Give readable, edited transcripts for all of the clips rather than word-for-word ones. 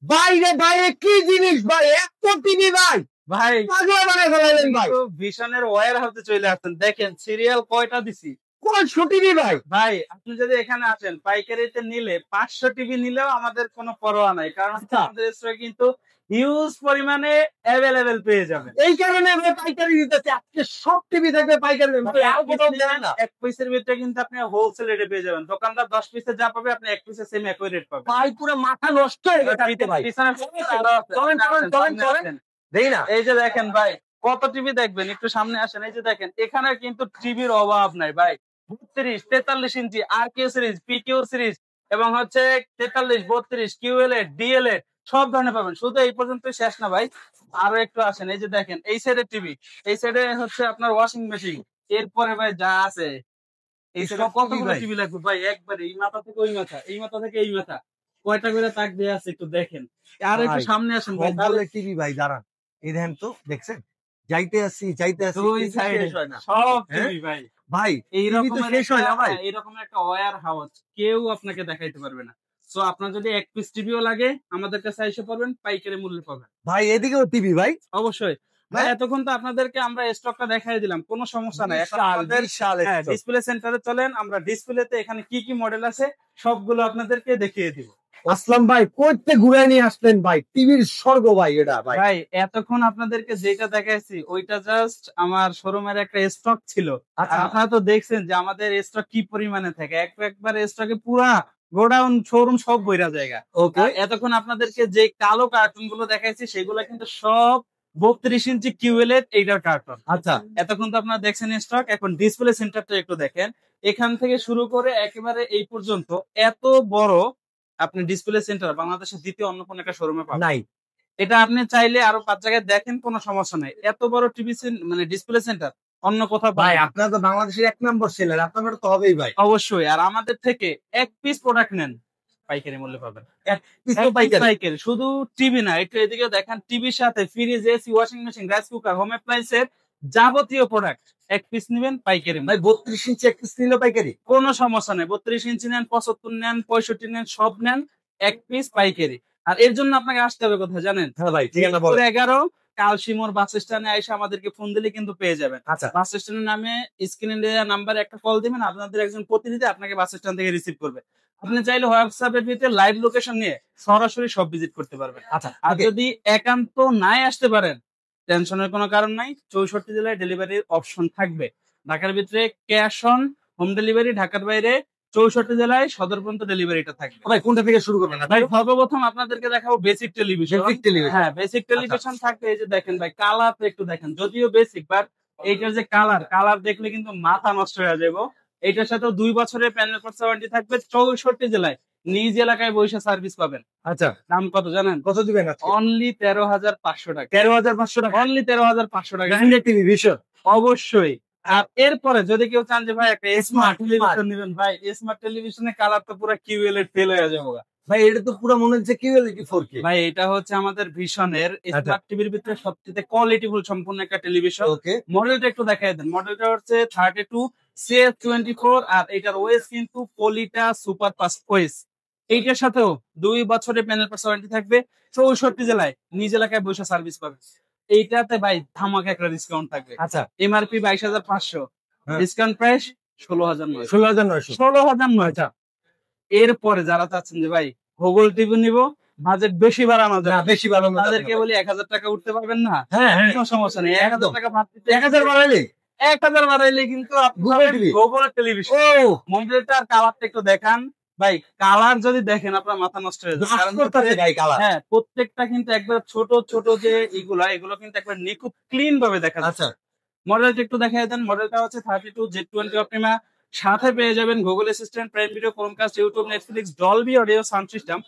বাইরে বাইরে কি জিনিস ভাই, এত টিভি ভাই, ভাই পাগল বানায় ফেলাইলেন ভাই। ভীষণের ওয়্যার হাউসে চলে আসছেন, দেখেন সিরিয়াল কয়টা দিছি। কোন টিভি ভাই? ভাই আপনি যদি এখানে আসেন পাইকারিতে নিলে 500 টিভি নিলেও আমাদের কোনো পরোয়া নাই, কারণ আমাদের স্টকে কিন্তু হিউজ পরিমাণে অ্যাভেলেবেল পেয়ে যাবেন। এই কারণে আমরা পাইকারি দিতেছি, আজকে সব টিভি থাকবে পাইকারি। এক পিসের ভিতরে কিন্তু আপনি হোলসেল রেটে পেয়ে যাবেন। দোকানদার 10 পিসে যা পাবে আপনি এক পিসে সেম একই রেট পাবেন। ভাই পুরো মাথা নষ্ট হয়ে গেছে ভাই। দেই না, এই যে দেখেন ভাই কত টিভি দেখবেন, একটু সামনে আসেন। এই যে দেখেন এখানে কিন্তু টিভির অভাব নাই ভাই। 32, 43 ইঞ্চি আর কিউ সিরিজ, পিকিউ সিরিজ এবং হচ্ছে 43, 32, কিউএলএড, ডিএলএড সব ধরনের পাবেন। শুধু এই পর্যন্ত শেষ না ভাই, আরো একটু আসেন। এই যে দেখেন এই সাইডে টিভি, এই সাইডে হচ্ছে আপনার ওয়াশিং মেশিন, এরপরে ভাই যা আছে এই সাইডে কতগুলো টিভি লাগবে ভাই, একবারে এই মাথা থেকে ওই মাথা, এই মাথা থেকে এই মাথা, কয়টা করে তাক দিয়ে আছে একটু দেখেন। আর একটু সামনে আসেন ভাই, তাহলে টিভি ভাই দাঁড়ান, এই দেখেন তো, দেখছেন যাইতে আসি দুই সাইডে সব টিভি ভাই। ভাই এইরকম শেষ হয় না ভাই। এইরকম একটা ওয়্যার হাউস কেউ আপনাকে দেখাইতে পারবে না। সো আপনার যদি এক পিস টিভিও লাগে আমাদের কাছে এসে পাবেন, পাইকারি মূল্যে পাবেন ভাই। এদিকেও টিভি ভাই, অবশ্যই ভাই। এতক্ষণ তো আপনাদেরকে আমরা স্টকটা দেখাই দিলাম, কোনো সমস্যা নাই। এখন আমাদের ডিসপ্লে সেন্টারে চলেন, আমরা ডিসপ্লেতে এখানে কি কি মডেল আছে সবগুলো আপনাদেরকে দেখিয়ে দিব। আসলাম ভাই কইতে ঘুরে নিয়ে আসলেন ভাই, টিভির স্বর্গ ভাই এটা ভাই। ভাই এতক্ষণ আপনাদেরকে যেটা দেখাইছি ওইটা জাস্ট আমার শোরুমের একটা স্টক ছিল। আপনারা তো দেখছেন যে আমাদের স্টক কি পরিমাণে থাকে, একবার স্টকে পুরা গোডাউন শোরুম সব বইরা জায়গা। এতক্ষণ আপনাদেরকে যে কালো কার্টুন গুলো দেখাইছি সেগুলো কিন্তু সব 32 ইঞ্চি কিউএলএড এইটার কার্টুন। আচ্ছা, এতক্ষণ তো আপনারা দেখছেন স্টক, এখন ডিসপ্লে সেন্টারটা একটু দেখেন। এখান থেকে শুরু করে একেবারে এই পর্যন্ত এত বড় আপনি ডিসপ্লে সেন্টার বাংলাদেশের দ্বিতীয় অন্য কোন একটা শোরুমে পাবেন নাই। এটা আপনি চাইলে আরো 5 জায়গায় দেখেন, কোনো সমস্যা নাই। এত বড় টিভি মানে ডিসপ্লে সেন্টার অন্য কোথাও ভাই আপনারা তো বাংলাদেশের 1 নম্বর সেলার, আপনাদের তো হবেই ভাই। অবশ্যই, আর আমাদের থেকে এক পিস প্রোডাক্ট নেন পাইকারি মূল্যে পাবেন। এক পিস পাইকারি। শুধু টিভি না, একটু এদিকে দেখেন, টিভির সাথে fridge, AC, washing machine, rice cooker, home অ্যাপ্লায়েন্সের যাবতীয় প্রোডাক্ট এক পিস নেবেন পাইকারি। ভাই 32 ইঞ্চি এক পিস নিলে পাইকারি, কোনো সমস্যা নেই। 32 ইঞ্চি নেন, 75 নেন, 65 নেন, সব নেন এক পিস পাইকারি। আর এর জন্য আপনাকে আসতে হবে কোথায় জানেন? হ্যাঁ ভাই, ঠিকানা বলেন। 11 কালশিমোর বাস স্ট্যান্ডে এসে আমাদেরকে ফোন দিলে কিন্তু পেয়ে যাবেন। আচ্ছা, বাস স্ট্যান্ডের নামে স্ক্রিনে দেওয়া নাম্বারে একটা কল দিবেন, আপনাদের একজন প্রতিনিধি আপনাকে বাস স্ট্যান্ড থেকে রিসিভ করবে। আপনি চাইলে হোয়াটসঅ্যাপের ভিতরে লাইভ লোকেশন নিয়ে সরাসরি সব ভিজিট করতে পারবেন। আচ্ছা, আর যদি একান্ত নাই আসতে পারেন, টেনশনের কোনো কারণ নাই, 64 জেলায় ডেলিভারির অপশন থাকবে। ঢাকার ভিতরে ক্যাশ অন হোম ডেলিভারি, ঢাকার বাইরে 64 জেলায় সদর পর্যন্ত ডেলিভারিটা থাকবে। ভাই কোনটা থেকে শুরু করবেন? ভাই সর্বপ্রথম আপনাদেরকে দেখাবো বেসিক টেলিভিশন। হ্যাঁ, বেসিক টেলিভিশন থাকবে। এই যে দেখেন ভাই, কালার একটু দেখেন, যদিও বেসিক বাট এইটার যে কালার দেখলে কিন্তু মাথা নষ্ট হয়ে যাবে। এইটার সাথে 2 বছরের প্যানেল পার্টস ওয়ারেন্টি থাকবে। 64 জেলায় নিজ এলাকায় বসে সার্ভিস পাবেন। আচ্ছা, দাম কত জানেন? কত দিবেন? অনলি 13,500 টাকা। 13,500 টাকা, অনলি 13,500 টাকা। টেলিভিশন অবশ্যই। আর এরপরে যদি কেউ চান যে ভাই একটা স্মার্ট টেলিভিশন নেবেন, ভাই স্মার্ট টেলিভিশনের কালার তো পুরো কিউএলএড ফেল হয়ে যাবে ভাই। এটা তো পুরো মনে হচ্ছে কিউএলইডি 4K ভাই। এটা হচ্ছে আমাদের ভিশনের স্মার্ট টিভির ভিতরে সবচেয়ে কোয়ালিটিফুল সম্পূর্ণ একটা টেলিভিশন। মডেলটা একটু দেখাই দেন। মডেলটা হচ্ছে 32 CF24 আর এটার ওএস কিন্তু পলিটা সুপার পাস ওএস। এইটার সাথেও 2 বছরের প্যানেল পার্টস ওয়ারেন্টি থাকবে। 64 জেলায় নিজ এলাকায় বসে সার্ভিস পাবে। এইটাতে ভাই ধামাকা একটা ডিসকাউন্ট থাকবে। আচ্ছা, এমআরপি 22,500, ডিসকাউন্ট প্রাইস 16,900। 16,900। এরপরে যারা চাচ্ছেন যে ভাই গুগল টিভি নিব, বাজেট বেশি বাড়ানো যায়, বেশি বাড়ানো তাদেরকে বলি 1,000 টাকা উঠতে পারবেন না? হ্যাঁ, কোনো সমস্যা নেই। 1,000 টাকা 1,000 বাড়াইলে 1,000 বাড়াইলে কিন্তু গুগল টেলিভিশন। মডেলটা আর কালারটা একটু দেখান ভাই। কালার যদি দেখেন আপনার মাথা নষ্ট হয়ে যাবে। হ্যাঁ, প্রত্যেকটা কিন্তু একবার ছোট ছোট যে এগুলো কিন্তু একবার নিখুঁত ক্লিন ভাবে দেখা যাচ্ছে। আচ্ছা, মডেলটা একটু দেখাই দেন। মডেলটা হচ্ছে 32 Z20 অপটিমা। সাথে পেয়ে যাবেন Google Assistant, Prime Video, Chromecast, YouTube, Netflix, Dolby audio sound system,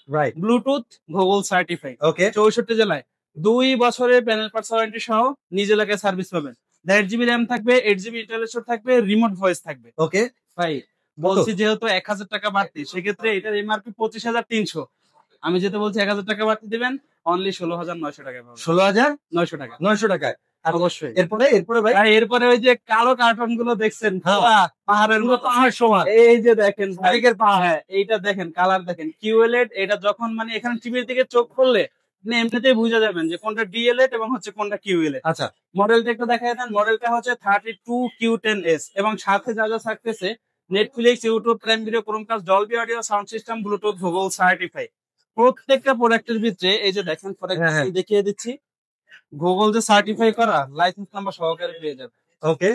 Bluetooth, Google certified. 64 জেলায় 2 বছরের প্যানেল পার্টস ওয়ারেন্টি সহ নিজ এলাকায় সার্ভিস পাবেন। 1.5 GB র্যাম থাকবে, 8 GB ইন্টারনাল স্টোরেজ থাকবে, রিমোট ভয়েস থাকবে। ওকে ভাই, বলছি যেহেতু 1,000 টাকা বাড়তি, সেক্ষেত্রে এটার এমআরপি 25,300। আমি যেটা বলছি 1,000 টাকা বাড়তি দিবেন, অনলি 16,900 টাকা পাবেন। 16,900 টাকা, 900 টাকায়। অবশ্যই। এরপরে এরপরে ভাই আর এরপরে ওই যে কালো কার্টন গুলো দেখছেন হ্যাঁ। পুরা পাহাড়ের পুরো মতো, পাহাড় সমান এই যে দেখেন ভাই, শালিকের পাহাড়। হ্যাঁ এইটা দেখেন, কালার দেখেন, কিউএলএড। এটা যখন মানে এখানে টিভির দিকে চোখ করলে আপনি এমনিতেই বুঝে যাবেন যে কোনটা ডিএলএড এবং হচ্ছে কোনটা কিউএলএড। আচ্ছা মডেলটা একটু দেখাই দেন। মডেলটা হচ্ছে 32Q10S এবং সাথে যা যা থাকতেছে Netflix, YouTube, prime Video, Chromecast, Dolby audio, sound system, Bluetooth, Google certify. প্রত্যেকটা প্রোডাক্টের ভিতরে এই যে দেখেন, হ্যাঁ, হ্যাঁ। দেখিয়ে দিচ্ছি, গুগল যে সার্টিফাই করা লাইসেন্স নাম্বার সহকারে পেয়ে যাবে। ওকে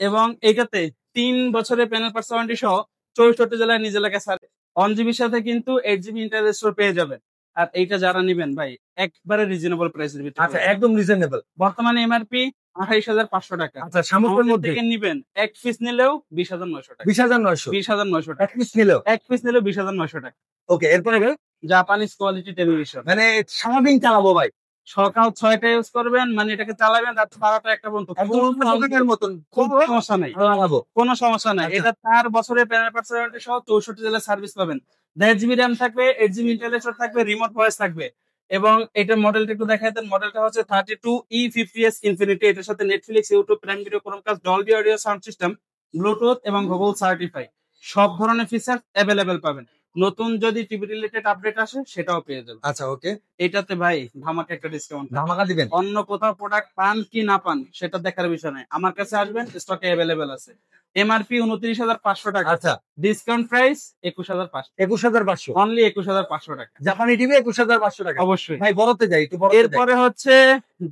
এবং এটাতে 3 বছরের প্যানেল পার্স ওয়ারেন্টি সহ 64 জেলায় নিজ এলাকায় সার্ভিস। 1 জিবির সাথে কিন্তু 8 জিবি ইন্টারনেট স্টোর পেয়ে যাবেন। আর এইটা যারা নিবেন ভাই একবারে রিজনেবল প্রাইসের ভিতরে, আচ্ছা একদম রিজনেবল। বর্তমানে এমআরপি 28,500 টাকা। আচ্ছা সামগ্রীর আমাদের মধ্যে থেকে নিবেন এক পিস নিলেও 20,900 টাকা। 20,900 20,900 এক টাকা পিস নিলেও। এক পিস নিলেও 20,900 টাকা। ওকে এরপরে ভাই জাপানিজ কোয়ালিটি টেলিভিশন, মানে সারাদিন চালাবো ভাই সকাল 6টায় ইউজ করবেন, মানে এটাকে চালাবেন রাত 12টা 1টা পর্যন্ত, একদম সারাদিনের মতন কোনো সমস্যা নাই, লাগাবো। কোনো সমস্যা নাই। আচ্ছা। এটা 4 বছরের প্যানেল পার্স ওয়ারেন্টি সহ 64 জেলায় সার্ভিস পাবেন। 1.5 জিবি র্যাম থাকবে, 8 জিবি ইন্টারনেট স্টোর থাকবে, রিমোট ভয়েস থাকবে। এবং এটার মডেলটা একটু দেখাই দেন। মডেলটা হচ্ছে 32E50S ইনফিনিটি। এটার সাথে Netflix, YouTube, prime Video, Chromecast, Dolby audio sound system, Bluetooth এবং গুগল সার্টিফাই সব ধরনের ফিচার অ্যাভেলেবেল পাবেন। নতুন যদি টিভি রিলেটেড আপডেট আসে সেটাও পেয়ে যাবেন। আচ্ছা ওকে এটাতে ভাই ধামাকা একটা ডিসকাউন্ট। ধামাকা দিবেন। অন্য কোথাও প্রোডাক্ট পান কি না পান সেটা দেখার বিষয় নয়, আমার কাছে আসবেন, স্টকে অ্যাভেলেবেল আছে। এমআরপি 29,500 টাকা, আচ্ছা ডিসকাউন্ট প্রাইস 21,500, 21,500 অনলি 21,500 টাকা। জাপানি টিভি 21,500 টাকা। অবশ্যই। ভাই বড়তে যাই একটু বড়তে যাই। এরপরে হচ্ছে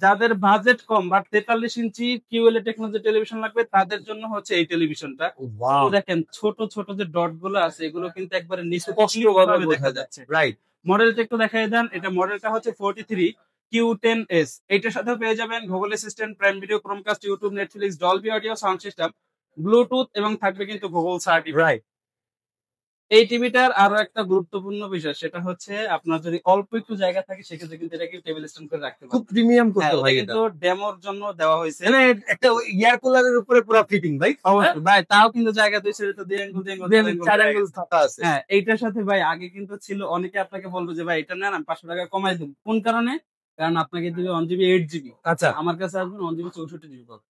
যাদের বাজেট কম বা 43 ইঞ্চি কিউএলএ টেকনোলজি টেলিভিশন লাগবে তাদের জন্য হচ্ছে এই টেলিভিশনটা। ওয়াও দেখেন ছোট ছোট যে ডট গুলো আছে এগুলো কিন্তু একবারে নিচে স্পষ্টভাবে দেখা যাচ্ছে। রাইট মডেলটা একটু দেখাই দেন। এটা মডেলটা হচ্ছে 43Q10S। এটার সাথে পেয়ে যাবেন Google Assistant, Prime Video, Chromecast, YouTube, Netflix, Dolby audio sound system, Bluetooth এবং থাকবে কিন্তু গুগল সার্টিফাই। রাইট এই টিভিটার আরো একটা গুরুত্বপূর্ণ বিষয়, সেটা হচ্ছে আপনার যদি অল্প একটু জায়গা থাকে সেক্ষেত্রে কিন্তু এটাকে টেবিল স্ট্যান্ড করে রাখতে খুব পারবেন। প্রিমিয়াম হ্যাঁ, করতে ওটা ভাই এটা। কিন্তু ডেমোর জন্য দেওয়া হয়েছে। মানে একটা এয়ার কুলারের উপরে পুরো ফিটিং ভাই। অবশ্যই ভাই, তাও কিন্তু জায়গা দিয়েছে, এটা দিয়ে আঙ্গুল দিয়ে আঙ্গুল দিয়ে আঙ্গুল চার দিয়ে অ্যাঙ্গেল থাকা আছে। হ্যাঁ, এইটার সাথে ভাই আগে কিন্তু ছিল, অনেকে আপনাকে বলবে যে ভাই এটা নেন আমি 500 টাকা কমাই দেব। কোন কারণে? কারণ আপনাকে দিবে 1 জিবি 8 জিবি, আচ্ছা আমার কাছে আসবেন 1 জিবি 64 জিবি পাবেন।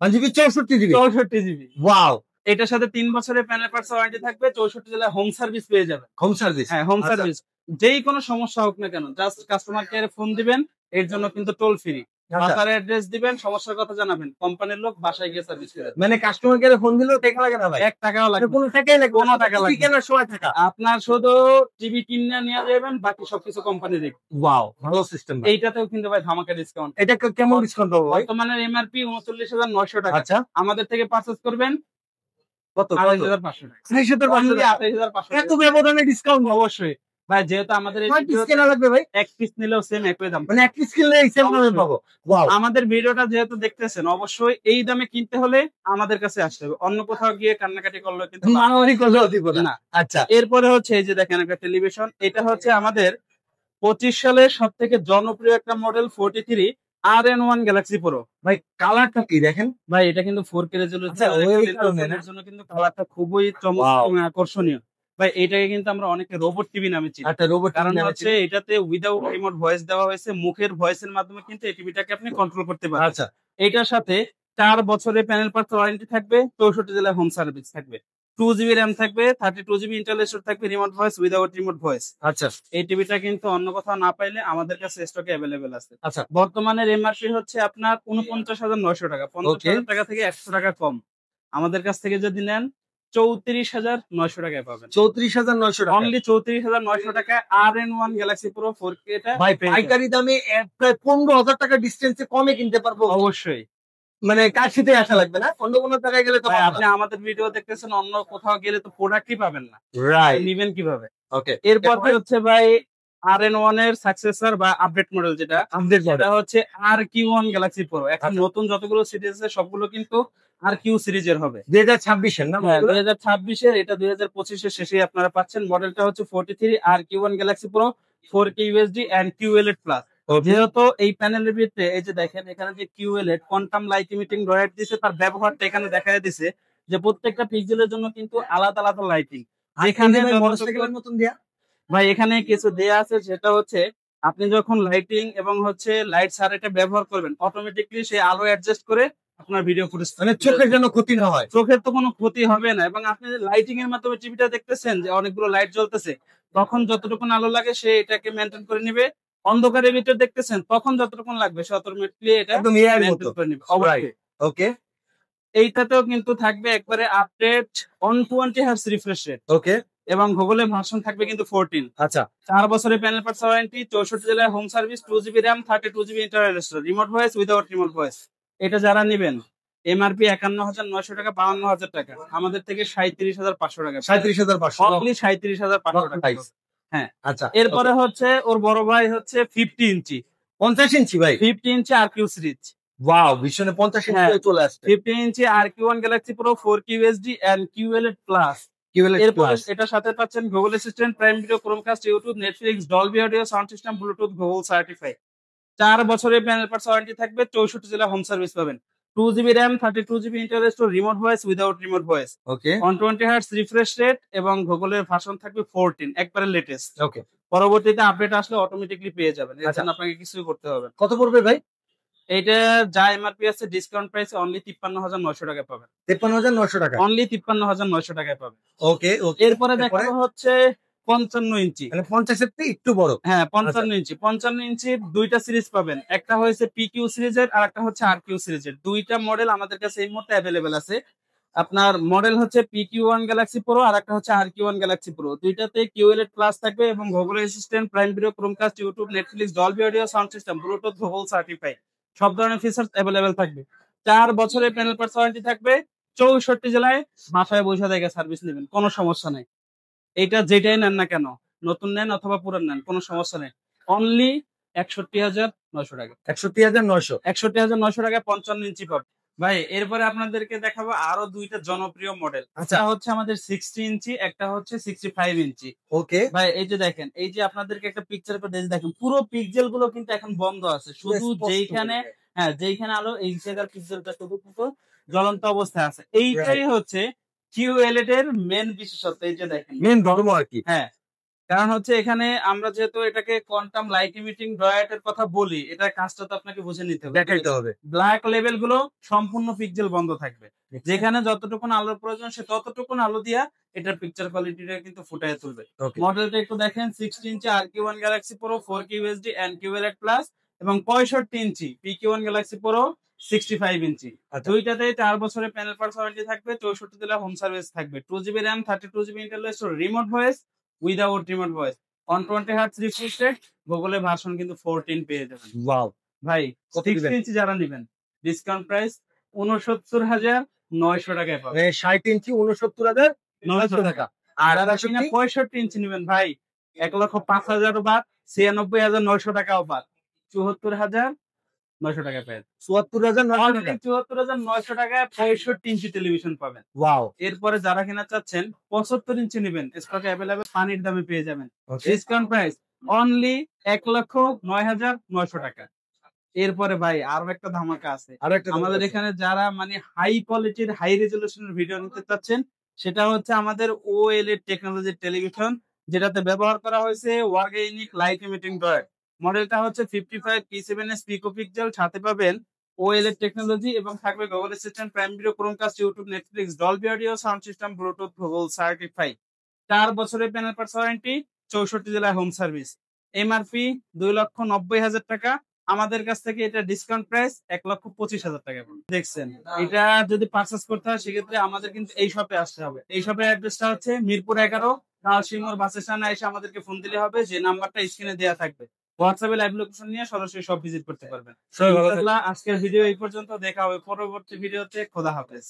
1 জিবি 64 জিবি। 64 জিবি। ওয়াও এটার সাথে 3 বছরের প্যানেল পার্টস ওয়ারেন্টি থাকবে, 64 জেলায় হোম সার্ভিস পেয়ে যাবেন। Home service. হ্যাঁ, হোম আচ্ছা। সার্ভিস। যেই কোনো সমস্যা হোক না কেন, জাস্ট কাস্টমার কেয়ারে ফোন দিবেন, এর জন্য কিন্তু টোল ফ্রি। আচ্ছা। বাসার অ্যাড্রেস দিবেন, সমস্যার কথা জানাবেন, কোম্পানির লোক বাসায় গিয়ে সার্ভিস করে দেবে। মানে কাস্টমার কেয়ারে ফোন দিলেও টাকা লাগে না ভাই। 1 টাকাও লাগবে না। কোনো টাকাই লাগবে না। কোনো টাকা লাগবে না। কেনার সময় টাকা। আপনার শুধু টিভি কিনে নিয়ে যাবেন, বাকি সবকিছু কোম্পানি দেখবে। ওয়াও ভালো সিস্টেম ভাই। এইটাতেও কিন্তু ভাই ধামাকা ডিসকাউন্ট। এটা কেমন ডিসকাউন্ট পাবো ভাই? বর্তমানে এমআরপি 39,900 টাকা। আচ্ছা আমাদের থেকে পারচেজ করবেন কত 28,500 টাকা। 28,500 Only টাকা। 28,500 এত টাকা। ব্যবধানে ডিসকাউন্ট অবশ্যই ভাই, যেহেতু আমাদের এই কয় পিস ভিডিওতে কেনা লাগবে ভাই? এক পিস নিলেও সেম একই দাম। মানে এক পিস কিনলে এই সেম দামে অবশ্যই। পাবো। ওয়াও আমাদের ভিডিওটা যেহেতু দেখতেছেন, অবশ্যই এই দামে কিনতে হলে আমাদের কাছে আসতে হবে। অন্য কোথাও গিয়ে কান্নাকাটি করলে কিন্তু মারামারি করলেও দিব না। না। আচ্ছা এরপরে হচ্ছে এই যে দেখেন একটা টেলিভিশন, এটা হচ্ছে আমাদের 25 সালের সব থেকে জনপ্রিয় একটা মডেল 43 RN1 গ্যালাক্সি প্রো। ভাই কালারটা কি দেখেন। ভাই এটা কিন্তু 4K রেজোলিউশন আচ্ছা, ওই কারণে না? জন্য কিন্তু কালারটা খুবই চমৎকার এবং আকর্ষণীয়। ভাই এটাকে কিন্তু আমরা অনেকে রোবট টিভি নামে চিনি। একটা রোবট কারণ হচ্ছে এটাতে উইদাউট রিমোট ভয়েস দেওয়া হয়েছে, মুখের ভয়েসের মাধ্যমে কিন্তু এই টিভিটাকে আপনি কন্ট্রোল করতে পারেন। আচ্ছা এটার সাথে 4 বছরের প্যানেল পার্টস ওয়ারেন্টি থাকবে, 64 জেলায় হোম সার্ভিস থাকবে, 2 জিবি র্যাম থাকবে, 32 জিবি ইন্টারনেট স্টোর থাকবে, remote voice without remote voice. আচ্ছা এই টিভিটা কিন্তু অন্য কোথাও না পাইলে আমাদের কাছে স্টকে অ্যাভেলেবেল আছে। আচ্ছা বর্তমানের এমআরপি হচ্ছে আপনার 49,900 টাকা, 50,000 টাকা থেকে 100 টাকা কম। আমাদের কাছ থেকে যদি নেন 34,900 টাকায় পাবেন। 34,900 টাকা। অনলি 34,900 টাকায় RN1 গ্যালাক্সি প্রো 4K টা ভাই পেয়ে যাবেন। পাইকারি দামে প্রায় 15,000 টাকা ডিস্টেন্সে কমে কিনতে পারবো। অবশ্যই মানে কাছিতে আসা লাগবে না। অন্য কোনো জায়গায় গেলে তো ভাই, পাবো আপনি না। আমাদের ভিডিও দেখতেছেন, অন্য কোথাও গেলে তো প্রোডাক্টই পাবেন না, রাইট নিবেন কিভাবে? ওকে এরপর হচ্ছে ভাই RN1 এর সাকসেসর বা আপডেট মডেল যেটা, আপডেট মডেল। এটা হচ্ছে RQ1 গ্যালাক্সি প্রো। এখন আচ্ছা। নতুন যতগুলো সিরিজ আছে সবগুলো কিন্তু RQ সিরিজের হবে। 2026 এর না? হ্যাঁ, 2026 এর, এটা 2025 এর শেষে আপনারা পাচ্ছেন। মডেলটা হচ্ছে 43 RQ1 Galaxy Pro 4K UHD and QLED plus. যেহেতু এই প্যানেলের ভিতরে এই যে দেখেন এখানে যে QLED কোয়ান্টাম লাইট ইমিটিং ডয়াড দিছে, তার ব্যবহারটা এখানে দেখা দিছে যে প্রত্যেকটা পিক্সেলের জন্য কিন্তু আলাদা আলাদা লাইটিং। এখানে মোটরসাইকেলের মতন দিয়া। ভাই এখানে কিছু দেয়া আছে, যেটা হচ্ছে আপনি যখন লাইটিং এবং হচ্ছে লাইট সারাটা ব্যবহার করবেন অটোমেটিকলি সে আলো অ্যাডজাস্ট করে আপনার ভিডিও ফুটেজ, মানে চোখের যেন ক্ষতি না হয়। চোখের তো কোনো ক্ষতি হবে না। এবং আপনি লাইটিং এর মাধ্যমে টিভিটা দেখতেছেন যে অনেকগুলো লাইট জ্বলতেছে, তখন যতটুকু আলো লাগে সে এটাকে মেনটেন করে নিবে। অন্ধকারের ভিতর দেখতেছেন তখন যতটুকু লাগবে সে অটোমেটিকলি এটা একদম এআই এর মতো। মেনটেন করে নিবে। অবশ্যই ওকে এইটাতেও কিন্তু থাকবে একবারে আপডেট 120 হার্টজ রিফ্রেশ রেট ওকে এবং গুগলের ভার্সন থাকবে কিন্তু 14। আচ্ছা 4 বছরের প্যানেল পার্টস ওয়ারেন্টি, 64 জেলায় home service, 2 GB RAM, 32 GB internal storage, remote voice without remote voice. এটা যারা নেবেন এমআরপি 51,900 টাকা, 52,000 টাকা, আমাদের থেকে 37,500 টাকা, 37,500 অনলি 37,500 টাকা। হ্যাঁ আচ্ছা এরপরে হচ্ছে ওর বড় ভাই হচ্ছে 50 ইঞ্চি, 50 ইঞ্চি ভাই 50 ইঞ্চি আর কিউ সিরিজ। ওয়াও ভীষণ 50 ইঞ্চি হ্যাঁ। চলে আসছে 50 ইঞ্চি আর Q one Galaxy Pro 4K UHD and QLED plus. QLS এরপর প্লাস এটার সাথে পাচ্ছেন Google Assistant, Prime Video, Chromecast, YouTube, Netflix, Dolby audio, sound system, Bluetooth, Google certify. 4 বছরের প্যানেল পার্টস ওয়ারেন্টি থাকবে, 64 জেলা হোম সার্ভিস পাবেন, 2 GB RAM, 32 GB internal storage, remote voice without remote voice, okay 120 hertz refresh rate এবং গুগলের version থাকবে 14, একবারে latest. ওকে পরবর্তীতে update আসলে অটোমেটিকলি পেয়ে যাবেন, এর আচ্ছা। জন্য আপনাকে কিছুই করতে হবে না। কত পড়বে ভাই? এইটা যা এমআরপি আছে ডিসকাউন্ট প্রাইসে অনলি 53,900 টাকায় পাবেন, 53,900 টাকা অনলি 53,900 টাকায় পাবেন। ওকে ওকে এরপরে দেখাবো হচ্ছে 55 ইঞ্চি। মানে 50 এর থেকে একটু বড় হ্যাঁ 55 ইঞ্চি, 55 ইঞ্চির দুইটা সিরিজ পাবেন, একটা হয়েছে পিকিউ সিরিজের আর একটা হচ্ছে আর কিউ সিরিজের। দুইটা মডেল আমাদের কাছে এই মুহূর্তে অ্যাভেলেবেল আছে। আপনার মডেল হচ্ছে পিকিউ ওয়ান গ্যালাক্সি প্রো আর একটা হচ্ছে আর কিউ ওয়ান গ্যালাক্সি প্রো। দুইটাতে কিউএলএড প্লাস থাকবে এবং Google Assistant, Prime Video, Chromecast, YouTube, Netflix, Dolby audio, sound system, Bluetooth, Google certify সব ধরনের ফিচার্স অ্যাভেলেবেল থাকবে। 4 বছরের প্যানেল পার্টস ওয়ারেন্টি থাকবে, 64 জেলায় বাসায় বসে থেকে সার্ভিস নেবেন, কোনো সমস্যা নেই। এইটা যেটাই নেন না কেন, নতুন নেন অথবা পুরান নেন, কোনো সমস্যা নেই। অনলি 61,900 টাকা, 61,900 61,900 টাকায় 55 ইঞ্চি পাবে। ভাই এরপরে আপনাদেরকে দেখাবো আরো দুইটা জনপ্রিয় মডেল। আচ্ছা। একটা হচ্ছে আমাদের 60 ইঞ্চি, একটা হচ্ছে 65 ইঞ্চি। ওকে ভাই এই যে দেখেন, এই যে আপনাদেরকে একটা পিকচার করে দেখেন, পুরো পিক্সেল গুলো কিন্তু এখন বন্ধ আছে, শুধু যেইখানে হ্যাঁ যেইখানে আলো এই জায়গার পিক্সেলটা শুধু কিন্তু জ্বলন্ত অবস্থায় আছে। এইটাই হচ্ছে QLED এর মেন বিশেষত্ব। এই যে দেখেন মেন ধর্ম আর কি হ্যাঁ, কারণ হচ্ছে এখানে আমরা যেহেতু এটাকে কোয়ান্টাম লাইট ইমিটিং ডায়োডের কথা বলি, এটার কাজটা তো আপনাকে বুঝে নিতে হবে। দেখাইতে হবে ব্ল্যাক লেভেল গুলো সম্পূর্ণ পিক্সেল বন্ধ থাকবে, যেখানে যতটুকু আলোর প্রয়োজন সে ততটুকু আলো দিয়া এটার পিকচার কোয়ালিটিটা কিন্তু ফুটিয়ে তুলবে। ওকে মডেলটা একটু দেখেন, 60 ইঞ্চি আর Q one Galaxy Pro 4K UHD and QLED plus এবং 65 inch PQ one Galaxy Pro 65 inch. আচ্ছা। দুইটাতে 4 বছরের প্যানেল পার্টস ওয়ারেন্টি থাকবে, 64 জেলা হোম সার্ভিস থাকবে, 2 GB RAM, 32 GB internal storage, remote voice without remote voice, 120 hertz refresh rate, গুগলের version কিন্তু 14 পেয়ে যাবেন। ওয়াও ভাই কত 60 দিবেন? ইঞ্চি যারা নেবেন ডিসকাউন্ট প্রাইস 69,900 টাকায় পাবেন, 60 ইঞ্চি 69,900 টাকা আর যারা কিনা 65 ইঞ্চি নেবেন ভাই 1,05,000 বাদ, 96,900 টাকাও বাদ, 74,900 টাকা পেয়ে 74,900 টাকা 74,900 টাকায় 65 ইঞ্চি টেলিভিশন পাবেন। ওয়াও এরপরে যারা কিনা চাচ্ছেন 75 ইঞ্চি নেবেন, স্টকে অ্যাভেলেবেল পানির দামে পেয়ে যাবেন, ওকে ডিসকাউন্ট প্রাইস অনলি 1,09,900 টাকা। এরপরে ভাই আরো একটা ধামাকা আছে, আর একটা আমাদের এখানে যারা মানে হাই কোয়ালিটির হাই রেজলিউশনের ভিডিও নিতে চাচ্ছেন, সেটা হচ্ছে আমাদের OLED টেকনোলজির টেলিভিশন, যেটাতে ব্যবহার করা হয়েছে অর্গানিক লাইট ইমিটিং ডায়োড। মডেলটা হচ্ছে 55 P7s পিকোপিক্সেল, সাথে পাবেন OLED টেকনোলজি এবং থাকবে Google Assistant, Prime Video, Chromecast, YouTube, Netflix, Dolby audio, sound system, Bluetooth, Google certify. 4 বছরের প্যানেল পার্টস ওয়ারেন্টি, 64 জেলায় হোম সার্ভিস, এমআরপি 2,90,000 টাকা, আমাদের কাছ থেকে এটা ডিসকাউন্ট প্রাইস 1,25,000 টাকা পড়বে। দেখছেন এটা যদি পারচেস করতে হয় সেক্ষেত্রে আমাদের কিন্তু এই শপে আসতে হবে। এই শপের অ্যাড্রেসটা হচ্ছে মিরপুর 11 কালসিংহর বাস স্ট্যান্ডে এসে আমাদেরকে ফোন দিলে হবে, যে নাম্বারটা স্ক্রিনে দেওয়া থাকবে। হোয়াটসঅ্যাপে লাইভ লোকেশন নিয়ে সরাসরি সব ভিজিট করতে পারবেন। সবাই ভালো থাকবেন। ইনশাআল্লাহ আজকের ভিডিও এই পর্যন্ত, দেখা হবে পরবর্তী ভিডিওতে। খোদা হাফেজ।